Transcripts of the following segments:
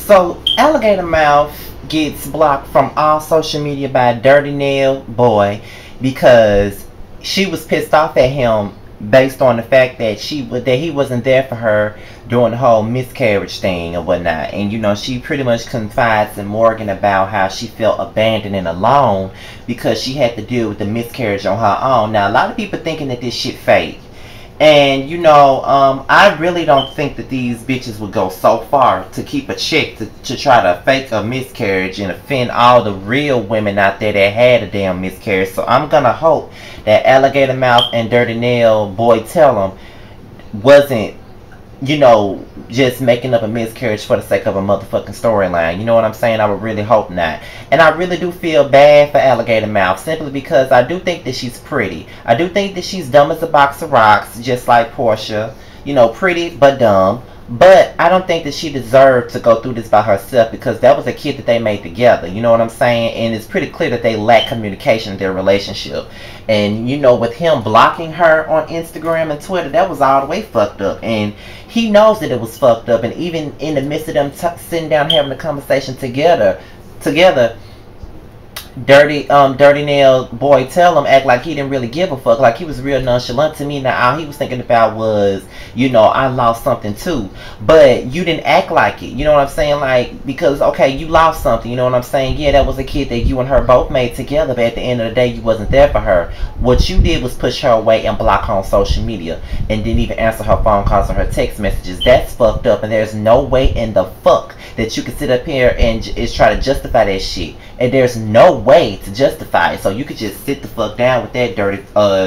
So Alligator Mouth gets blocked from all social media by Dirty Nail Boy because she was pissed off at him based on the fact that he wasn't there for her during the whole miscarriage thing or whatnot. And she pretty much confides in Morgan about how she felt abandoned and alone because she had to deal with the miscarriage on her own. Now a lot of people thinking that this shit fake. And I really don't think that these bitches would go so far to keep a chick to try to fake a miscarriage and offend all the real women out there that had a damn miscarriage. So I'm gonna hope that Alligator Mouth and Dirty Nail Boy Tell 'em wasn't just making up a miscarriage for the sake of a motherfucking storyline. You know what I'm saying? I would really hope not. And I really do feel bad for Alligator Mouth simply because I do think that she's pretty. I do think that she's dumb as a box of rocks, just like Portia. Pretty but dumb. But I don't think that she deserved to go through this by herself because that was a kid that they made together. You know what I'm saying? And it's pretty clear that they lack communication in their relationship. And with him blocking her on Instagram and Twitter, that was all the way fucked up. And he knows that it was fucked up. And even in the midst of them sitting down having a conversation together, Dirty Nail Boy Tell him act like he didn't really give a fuck, like he was real nonchalant to me. Now all he was thinking about was, I lost something too, but you didn't act like it. You know what I'm saying? Like, because okay, you lost something. You know what I'm saying? Yeah, that was a kid that you and her both made together, but at the end of the day, you wasn't there for her. What you did was push her away and block her on social media, and didn't even answer her phone calls or her text messages. That's fucked up, and there's no way in the fuck that you can sit up here and try to justify that shit. And there's no way to justify it. So you could just sit the fuck down with that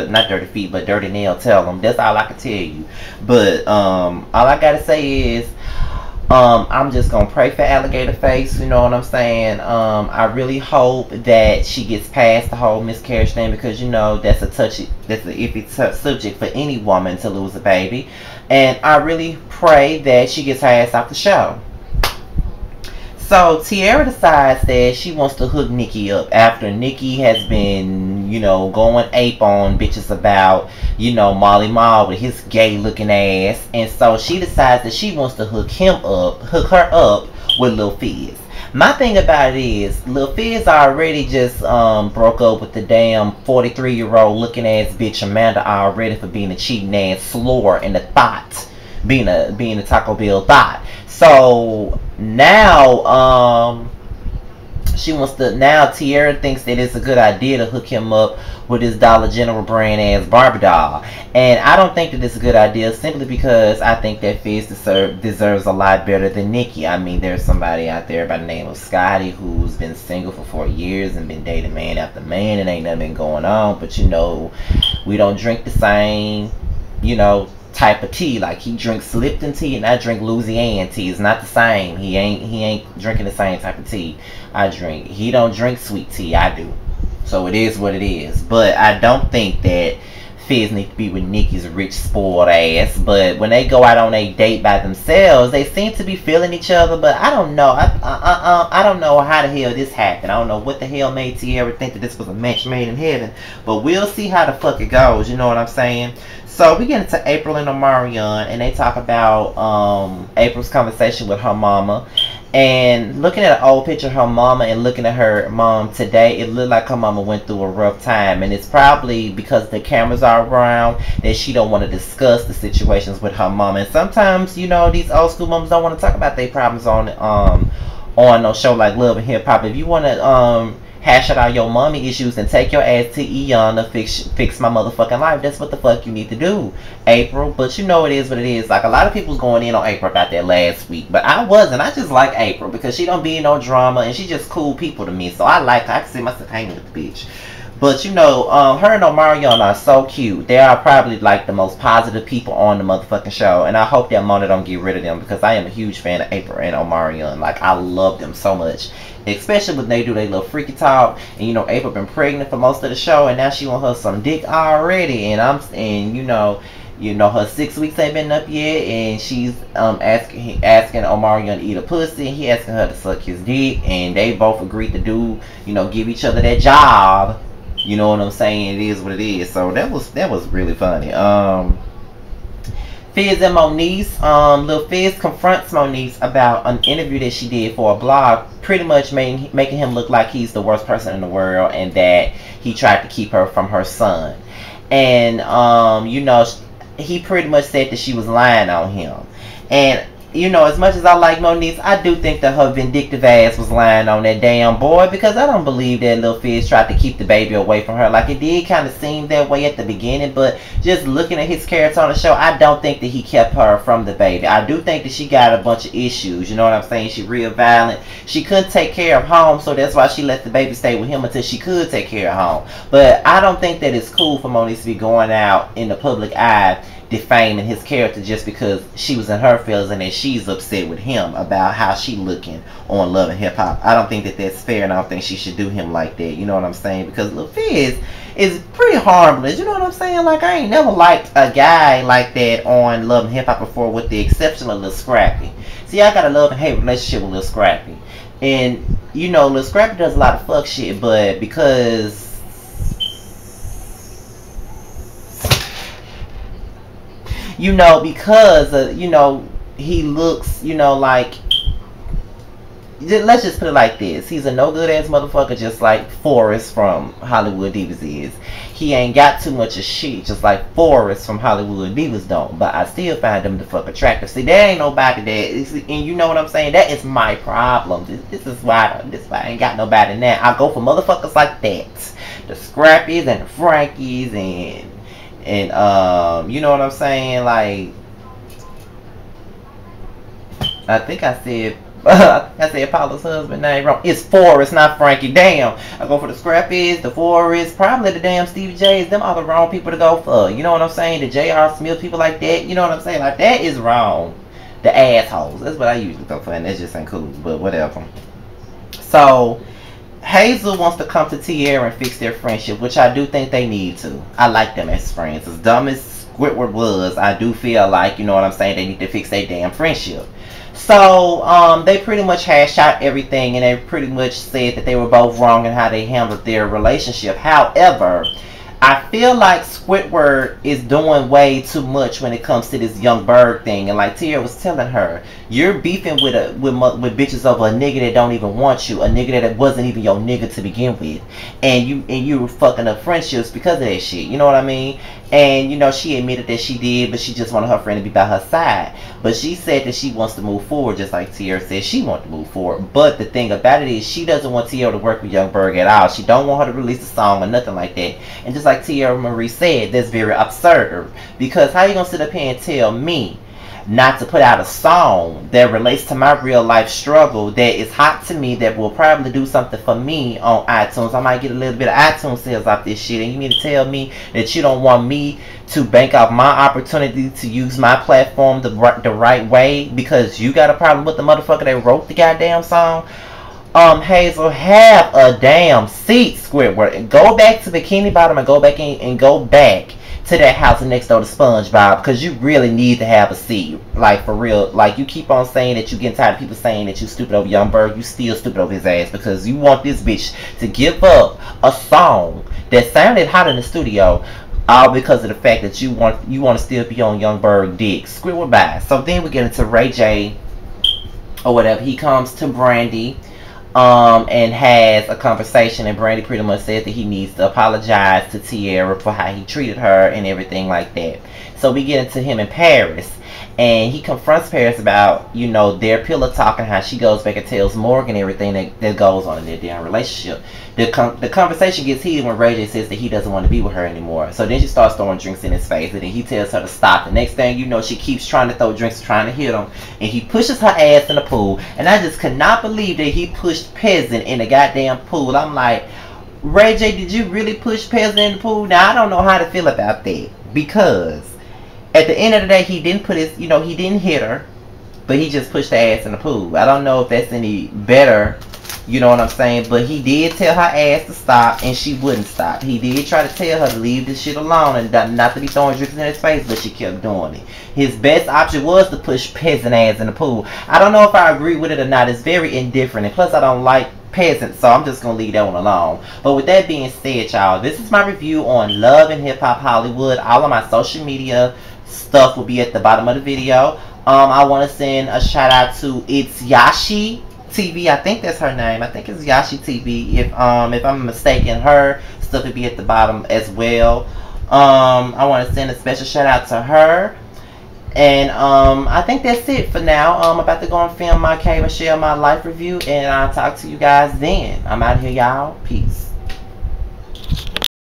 not dirty feet, but Dirty Nail Tell them. That's all I can tell you. But all I gotta say is I'm just gonna pray for Alligator Face. You know what I'm saying? I really hope that she gets past the whole miscarriage thing because that's that's an iffy subject for any woman to lose a baby. And I really pray that she gets her ass off the show. So Tierra decides that she wants to hook Nikki up after Nikki has been, going ape on bitches about, Molly Mall with his gay looking ass. And so she decides that she wants to hook her up with Lil Fizz. My thing about it is, Lil Fizz already just broke up with the damn 43-year-old looking ass bitch Amanda already for being a cheating ass slore and a thought. Being a Taco Bell thought. So now Tierra thinks that it's a good idea to hook him up with his Dollar General brand ass Barbie doll. And I don't think that it's a good idea simply because I think that Fizz deserves a lot better than Nikki. I mean, there's somebody out there by the name of Scotty who's been single for 4 years and been dating man after man and ain't nothing been going on. But we don't drink the same, type of tea. Like, he drinks Lipton tea and I drink Louisiana tea. It's not the same. He ain't drinking the same type of tea I drink. He don't drink sweet tea. I do. So it is what it is. But I don't think that Fizz needs to be with Nikki's rich spoiled ass. But when they go out on a date by themselves, they seem to be feeling each other. But I don't know. I don't know how the hell this happened. I don't know what the hell made Tierra think that this was a match made in heaven. But we'll see how the fuck it goes. You know what I'm saying? So we get into April and Omarion, and they talk about April's conversation with her mama. And looking at an old picture of her mama and looking at her mom today, it looked like her mama went through a rough time. And it's probably because the cameras are around that she don't want to discuss the situations with her mama. And sometimes, these old school moms don't want to talk about their problems on no show like Love and Hip Hop. If you want to hash out all your mommy issues and take your ass to Eon to fix my motherfucking life, that's what the fuck you need to do, April. But it is what it is. Like, a lot of people's going in on April about that last week, but I wasn't. I just like April because she don't be in no drama and she just cool people to me, so I like her. I can see myself hanging with the bitch. But her and Omarion are so cute. They are probably like the most positive people on the motherfucking show, and I hope that Mona don't get rid of them because I am a huge fan of April and Omarion. Like, I love them so much, especially when they do their little freaky talk. And April been pregnant for most of the show, and now she want her some dick already. And her 6 weeks ain't been up yet, and she's asking Omarion to eat a pussy, and he asking her to suck his dick, and they both agreed to do, give each other that job. You know what I'm saying? It is what it is. So that was really funny. Fizz and Moniece, Lil Fizz confronts Moniece about an interview that she did for a blog, pretty much making him look like he's the worst person in the world and that he tried to keep her from her son. And, you know, he pretty much said that she was lying on him. And, you know, as much as I like Moniece, I do think that her vindictive ass was lying on that damn boy, because I don't believe that Lil Fizz tried to keep the baby away from her. Like, it did kind of seem that way at the beginning, but just looking at his character on the show, I don't think that he kept her from the baby. I do think that she got a bunch of issues, you know what I'm saying? She real violent. She couldn't take care of home, so that's why she let the baby stay with him until she could take care of home. But I don't think that it's cool for Moniece to be going out in the public eye defaming his character just because she was in her feelings and then she's upset with him about how she looking on Love and Hip Hop. I don't think that that's fair, and I don't think she should do him like that, you know what I'm saying? Because Lil Fizz is pretty harmless, you know what I'm saying? Like, I ain't never liked a guy like that on Love and Hip Hop before, with the exception of Lil Scrappy. See, I got a love and hate relationship with Lil Scrappy. And, you know, Lil Scrappy does a lot of fuck shit, but because you know, because, you know, he looks, you know, like, let's just put it like this. He's a no good ass motherfucker, just like Forrest from Hollywood Divas is. He ain't got too much of shit, just like Forrest from Hollywood Divas don't. But I still find them the fuck attractive. See, there ain't nobody that, and you know what I'm saying? That is my problem. This is why I ain't got nobody now. I go for motherfuckers like that. The Scrappies and the Frankies and you know what I'm saying? Like, I think I said I said Paula's husband name wrong. It's Forrest, not Frankie. Damn. I go for the Scrappies, the Forrest, probably the damn Stevie J's. Them are the wrong people to go for. You know what I'm saying? The J.R. Smith, people like that. You know what I'm saying? Like, that is wrong. The assholes. That's what I usually go for, and that just ain't cool. But whatever. So Hazel wants to come to Tierra and fix their friendship, which I do think they need to. I like them as friends. As dumb as Squidward was, I do feel like, you know what I'm saying, they need to fix their damn friendship. So, they pretty much hashed out everything, and they pretty much said that they were both wrong in how they handled their relationship. However, I feel like Squidward is doing way too much when it comes to this Young Berg thing. And like Tia was telling her, you're beefing with bitches over a nigga that don't even want you, a nigga that wasn't even your nigga to begin with, and you were fucking up friendships because of that shit. You know what I mean? And you know, she admitted that she did, but she just wanted her friend to be by her side. But she said that she wants to move forward, just like Tierra said she wants to move forward. But the thing about it is, she doesn't want Tierra to work with Young Berg at all. She don't want her to release a song or nothing like that. And just like Tierra Marie said, that's very absurd. Because how you gonna sit up here and tell me not to put out a song that relates to my real life struggle, that is hot to me, that will probably do something for me on iTunes? I might get a little bit of iTunes sales off this shit, and you mean to tell me that you don't want me to bank off my opportunity to use my platform the right way because you got a problem with the motherfucker that wrote the goddamn song? Hazel, have a damn seat, Squidward, and go back to Bikini Bottom and go back in and go back to that house next door to SpongeBob, because you really need to have a seat. Like, for real. Like, you keep on saying that you getting tired of people saying that you stupid over Young Berg. You still stupid over his ass, because you want this bitch to give up a song that sounded hot in the studio, all because of the fact that you want to still be on Young Berg dick. Squidward, bye. So then we get into Ray J or whatever. He comes to Brandy and has a conversation, and Brandy pretty much says that he needs to apologize to Tierra for how he treated her and everything like that. So we get into him in Paris, and he confronts Paris about, you know, their pillow talk and how she goes back and tells Morgan everything that goes on in their damn relationship. The conversation gets heated when Ray J says that he doesn't want to be with her anymore. So then she starts throwing drinks in his face, and then he tells her to stop. The next thing you know, she keeps trying to throw drinks, trying to hit him, and he pushes her ass in the pool. And I just could not believe that he pushed Peasant in the goddamn pool. I'm like, Ray J, did you really push Peasant in the pool? Now, I don't know how to feel about that, because at the end of the day, he didn't put his, you know, he didn't hit her, but he just pushed her ass in the pool. I don't know if that's any better, you know what I'm saying? But he did tell her ass to stop, and she wouldn't stop. He did try to tell her to leave this shit alone and not to be throwing drinks in his face, but she kept doing it. His best option was to push Peasant ass in the pool. I don't know if I agree with it or not. It's very indifferent, and plus I don't like Peasant, so I'm just gonna leave that one alone. But with that being said, y'all, this is my review on Love and Hip Hop Hollywood. All of my social media stuff will be at the bottom of the video. I want to send a shout out to It's Yashi TV. I think that's her name. I think it's Yashi TV. If I'm mistaken, her stuff will be at the bottom as well. I want to send a special shout out to her. And I think that's it for now. I'm about to go and film my cave and share my life review, and I'll talk to you guys then. I'm out here, y'all. Peace.